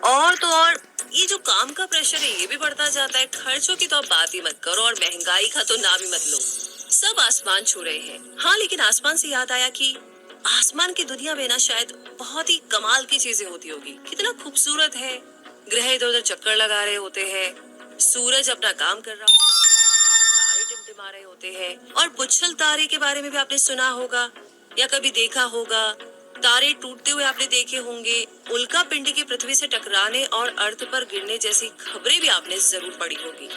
और तो और ये जो काम का प्रेशर है ये भी बढ़ता जाता है। खर्चों की तो आप बात ही मत करो और महंगाई का तो नाम ही मत लो। सब आसमान छू रहे हैं। हाँ, लेकिन आसमान से याद आया कि आसमान की दुनिया में ना शायद बहुत ही कमाल की चीजें होती होगी। कितना खूबसूरत है। ग्रह इधर उधर चक्कर लगा रहे होते हैं, सूरज अपना काम कर रहा होता है, तारे टिमटिमा रहे होते हैं। और पुच्छल तारे के बारे में भी आपने सुना होगा या कभी देखा होगा। तारे टूटते हुए आपने देखे होंगे। उल्का पिंड की पृथ्वी से टकराने और अर्थ पर गिरने जैसी खबरें भी आपने जरूर पढ़ी होगी।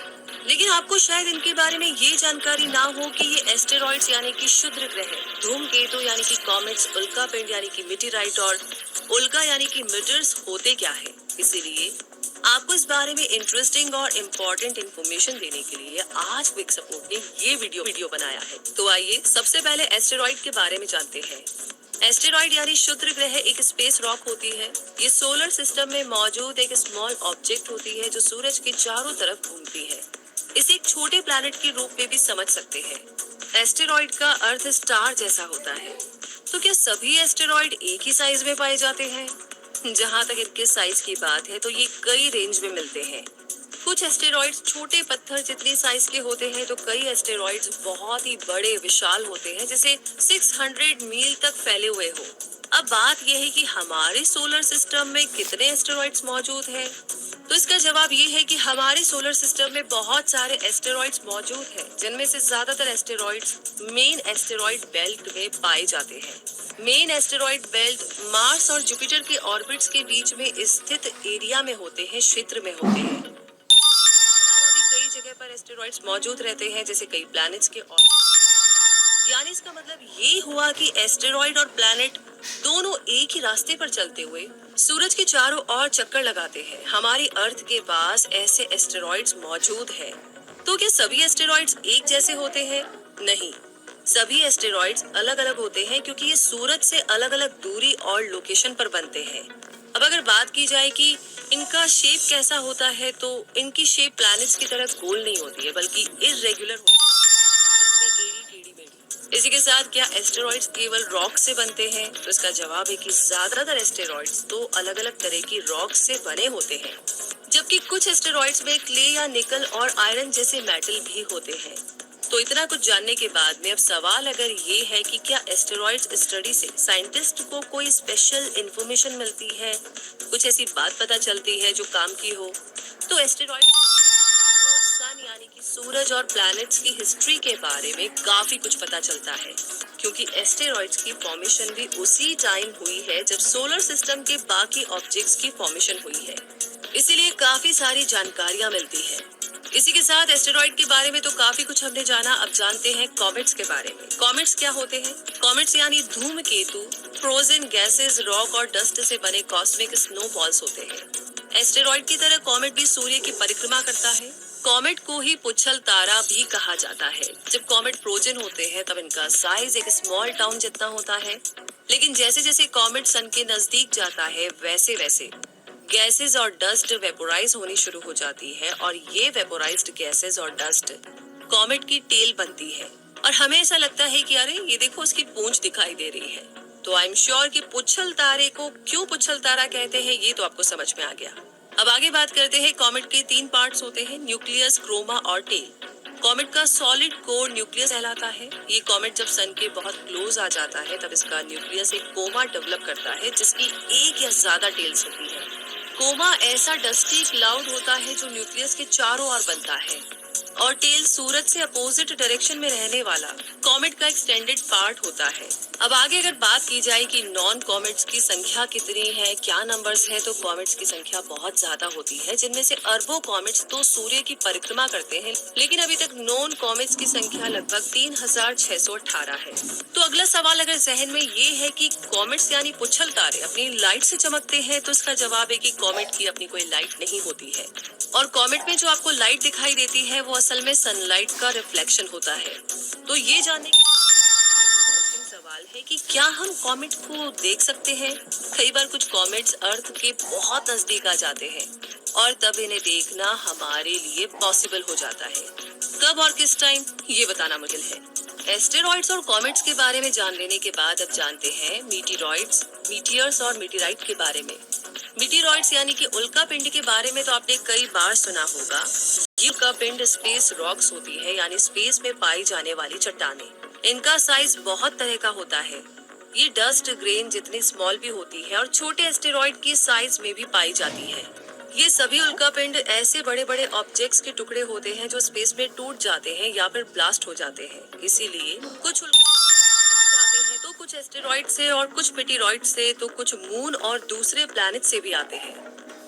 लेकिन आपको शायद इनके बारे में ये जानकारी ना हो कि ये एस्टेरॉइड्स यानी कि क्षुद्र ग्रह, धूमकेतु यानी कि कॉमेट्स, उल्का पिंड यानी कि मीटेराइट और उल्का यानी कि मीटर्स होते क्या है। इसीलिए आपको इस बारे में इंटरेस्टिंग और इम्पोर्टेंट इन्फॉर्मेशन देने के लिए आज क्विक सपोर्ट ने ये वीडियो बनाया है। तो आइए सबसे पहले एस्टेरॉइड के बारे में जानते हैं। एस्टेरॉइड यानी क्षुद्र ग्रह एक स्पेस रॉक होती है। ये सोलर सिस्टम में मौजूद एक स्मॉल ऑब्जेक्ट होती है जो सूरज के चारों तरफ घूमती है। इसे एक छोटे प्लैनेट के रूप में भी समझ सकते हैं। एस्टेरॉइड का अर्थ स्टार जैसा होता है। तो क्या सभी एस्टेरॉइड एक ही साइज में पाए जाते हैं? जहाँ तक इनके साइज की बात है तो ये कई रेंज में मिलते हैं। कुछ एस्टेरॉइड्स छोटे पत्थर जितनी साइज के होते हैं तो कई एस्टेरॉइड्स बहुत ही बड़े विशाल होते हैं, जैसे 600 मील तक फैले हुए हो। अब बात यह है कि हमारे सोलर सिस्टम में कितने एस्टेरॉइड्स मौजूद हैं? तो इसका जवाब ये है कि हमारे सोलर सिस्टम में बहुत सारे एस्टेरॉइड्स मौजूद हैं, जिनमें से ज्यादातर एस्टेरॉइड्स मेन एस्टेरॉइड बेल्ट में पाए जाते हैं। मेन एस्टेरॉइड बेल्ट मार्स और जुपिटर के ऑर्बिट्स के बीच में स्थित एरिया में होते हैं, क्षेत्र में होते हैं। अलावा भी कई जगह पर एस्टेरॉइड्स मौजूद रहते हैं, जैसे कई प्लैनेट्स के यानी इसका मतलब ये हुआ कि एस्टेरॉइड और प्लैनेट दोनों एक ही रास्ते पर चलते हुए सूरज के चारों ओर चक्कर लगाते हैं। हमारी अर्थ के पास ऐसे एस्टेरॉइड्स मौजूद हैं। तो क्या सभी एस्टेरॉइड्स एक जैसे होते हैं? नहीं, सभी एस्टेरॉइड्स अलग अलग होते हैं क्योंकि ये सूरज से अलग अलग दूरी और लोकेशन पर बनते हैं। अब अगर बात की जाए कि इनका शेप कैसा होता है, तो इनकी शेप प्लैनेट्स की तरह गोल नहीं होती है, बल्कि इरेगुलर होती है। इसी के साथ क्या एस्टेरॉइड्स केवल रॉक से बनते हैं? तो इसका जवाब है कि ज्यादातर एस्टेरॉइड्स तो अलग अलग तरह की रॉक से बने होते हैं, जबकि कुछ एस्टेरॉइड्स में क्ले या निकल और आयरन जैसे मेटल भी होते हैं। तो इतना कुछ जानने के बाद में अब सवाल अगर ये है कि क्या एस्टेरॉइड्स स्टडी से साइंटिस्ट को कोई स्पेशल इंफॉर्मेशन मिलती है, कुछ ऐसी बात पता चलती है जो काम की हो? तो एस्टेरॉइड सन यानी कि सूरज और प्लैनेट्स की हिस्ट्री के बारे में काफी कुछ पता चलता है, क्योंकि एस्टेरॉइड्स की फॉर्मेशन भी उसी टाइम हुई है जब सोलर सिस्टम के बाकी ऑब्जेक्ट्स की फॉर्मेशन हुई है। इसीलिए काफी सारी जानकारियां मिलती है। इसी के साथ एस्टेरॉइड के बारे में तो काफी कुछ हमने जाना। अब जानते हैं कॉमेट्स के बारे में। कॉमेट्स क्या होते हैं? कॉमेट्स यानी धूमकेतु फ्रोजन गैसेस, रॉक और डस्ट से बने कॉस्मिक स्नोफॉल्स होते हैं। एस्टेरॉइड की तरह कॉमेट भी सूर्य की परिक्रमा करता है। कॉमेट को ही पुच्छल तारा भी कहा जाता है। जब कॉमेट फ्रोजन होते हैं तब इनका साइज एक स्मॉल टाउन जितना होता है, लेकिन जैसे जैसे कॉमेट सन के नजदीक जाता है वैसे वैसे गैसेस और डस्ट वेपोराइज होनी शुरू हो जाती है, और ये वेपोराइज्ड गैसेस और डस्ट कॉमेट की टेल बनती है। और हमें ऐसा लगता है कि अरे ये देखो, उसकी पूंछ दिखाई दे रही है। तो आई एम श्योर कि पुच्छल तारे को क्यों पुच्छल तारा कहते हैं ये तो आपको समझ में आ गया। अब आगे बात करते हैं। कॉमेट के 3 पार्ट्स होते हैं, न्यूक्लियस, क्रोमा और टेल। कॉमेट का सॉलिड कोर न्यूक्लियस कहलाता है। ये कॉमेट जब सन के बहुत क्लोज आ जाता है तब इसका न्यूक्लियस एक कोमा डेवलप करता है, जिसकी एक या ज्यादा टेल्स होती है। कोमा ऐसा डस्टी क्लाउड होता है जो न्यूक्लियस के चारों ओर बनता है, और टेल सूरज से अपोजिट डायरेक्शन में रहने वाला कॉमेट का एक्सटेंडेड पार्ट होता है। अब आगे अगर बात की जाए कि नॉन कॉमेट्स की संख्या कितनी है, क्या नंबर्स है, तो कॉमेट्स की संख्या बहुत ज्यादा होती है, जिनमें से अरबों कॉमेट्स तो सूर्य की परिक्रमा करते हैं, लेकिन अभी तक नॉन कॉमेट्स की संख्या लगभग 3618 है। तो अगला सवाल अगर जहन में ये है कि कॉमेट्स यानी पुच्छल तारे अपनी लाइट से चमकते हैं, तो इसका जवाब है कि कॉमेट की अपनी कोई लाइट नहीं होती है, और कॉमेट में जो आपको लाइट दिखाई देती है वो असल में सनलाइट का रिफ्लेक्शन होता है। तो ये जानने का सवाल है कि क्या हम कॉमेट को देख सकते हैं? कई बार कुछ कॉमेट्स अर्थ के बहुत नजदीक आ जाते हैं और तब इन्हें देखना हमारे लिए पॉसिबल हो जाता है। कब और किस टाइम ये बताना मुश्किल है। एस्टेरॉइड्स और कॉमेट्स के बारे में जान लेने के बाद अब जानते हैं मीटिरॉइड्स, मीटियर्स और मीटेराइट के बारे में। मीटेरॉइड्स यानी कि उल्कापिंड के बारे में तो आपने कई बार सुना होगा। ये उल्कापिंड स्पेस रॉक्स होती है, यानी स्पेस में पाई जाने वाली चट्टानें। इनका साइज बहुत तरह का होता है। ये डस्ट ग्रेन जितनी स्मॉल भी होती है और छोटे एस्टेरॉइड की साइज में भी पाई जाती है। ये सभी उल्कापिंड ऐसे बड़े बड़े ऑब्जेक्ट्स के टुकड़े होते हैं जो स्पेस में टूट जाते हैं या फिर ब्लास्ट हो जाते हैं। इसीलिए कुछ आते हैं तो कुछ एस्टेरॉइड से, और कुछ मीटेरॉइड से, तो कुछ मून और दूसरे प्लैनेट से भी आते हैं।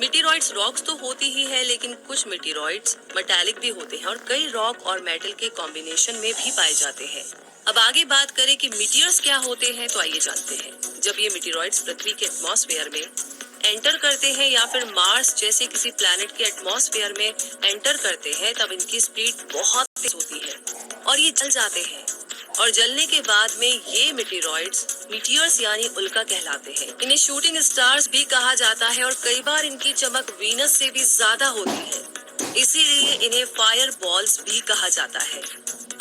मीटेरॉइड्स रॉक्स तो होती ही है, लेकिन कुछ मीटेरॉइड्स मेटालिक भी होते हैं और कई रॉक और मेटल के कॉम्बिनेशन में भी पाए जाते हैं। अब आगे बात करें कि मीटियर्स क्या होते हैं, तो आइए जानते हैं। जब ये मीटेरॉइड्स पृथ्वी के एटमॉस्फेयर में एंटर करते हैं या फिर मार्स जैसे किसी प्लैनेट के एटमॉस्फेयर में एंटर करते हैं, तब इनकी स्पीड बहुत तेज होती है और ये जल जाते हैं। और जलने के बाद में ये मीटियर्स यानी उल्का कहलाते हैं। इन्हें शूटिंग स्टार्स भी कहा जाता है और कई बार इनकी चमक वीनस से भी ज्यादा होती है। इसीलिए इन्हें फायर बॉल्स भी कहा जाता है।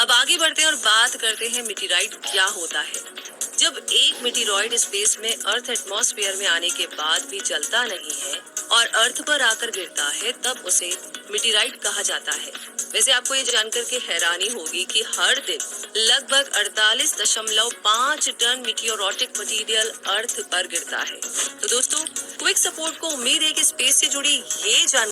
अब आगे बढ़ते हैं और बात करते हैं मीटेराइट क्या होता है। जब एक मीटेरॉइड स्पेस में अर्थ एटमॉस्फेयर में आने के बाद भी जलता नहीं है और अर्थ पर आकर गिरता है, तब उसे मीटेराइट कहा जाता है। वैसे आपको ये जानकर के हैरानी होगी कि हर दिन लगभग 48.5 टन मीटियोरॉटिक मटेरियल अर्थ पर गिरता है। तो दोस्तों, क्विक सपोर्ट को उम्मीद है कि स्पेस से जुड़ी ये जानकारी